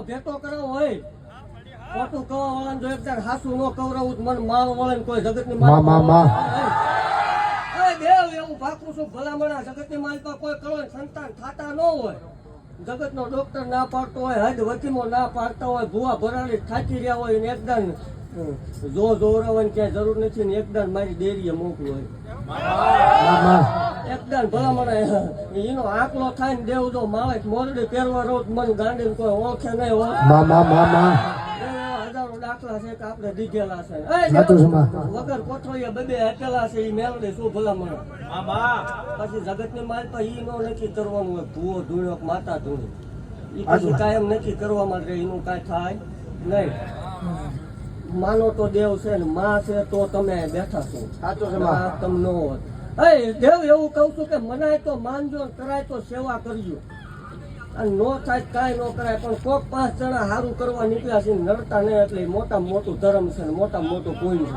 ભેટો કરાવો હોય ખોટું કવા વાળા જો એકદમ હાસું ન કવરાવું મને માળ વળે ને કોઈ જગતની દેવ એવું ભાકું છું ભલામણા જગતની માલિકા કોઈ કરો સંતાન થતા ન હોય જગતનો ડોક્ટર ના પાડતો હોય હદ વકીમો ના પાડતા હોય ભૂવા ભરાડી થાકી રહ્યા હોય ને એકદમ જો જોવરાવાની ક્યાંય જરૂર નથી ને એકદમ મારી ડેરીએ મોકલું હોય એકદમ ભલામણા એનો આંકલો થાય ને દેવ જો માળે મોરડી પહેરવા રોજ મન ગાંડી કોઈ ઓળખે નહીં હોય હજારો દાખલા છે કે આપણે દીધેલા છે વગર કોઠોએ બધે આપેલા છે એ મેળવી શું ભલામણ પછી જગતની માલ પર ઈ નો નક્કી કરવાનું હોય ભૂવો ધૂણ્યો માતા ધૂણી એ પછી કાયમ નક્કી કરવા માટે એનું કાંઈ થાય નહીં માનો તો દેવ છે ને માં છે તો તમે બેઠા છો તમ ન હોત દેવ એવું કહું છું કે મનાય તો માનજો કરાય તો સેવા કરજો અને નો થાય કાંઈ ન કરાય પણ કોક 5 જણા સારું કરવા નીકળ્યા છે નડતા નહીં એટલે મોટામાં મોટું ધર્મ છે ને મોટામાં મોટું કોઈ છે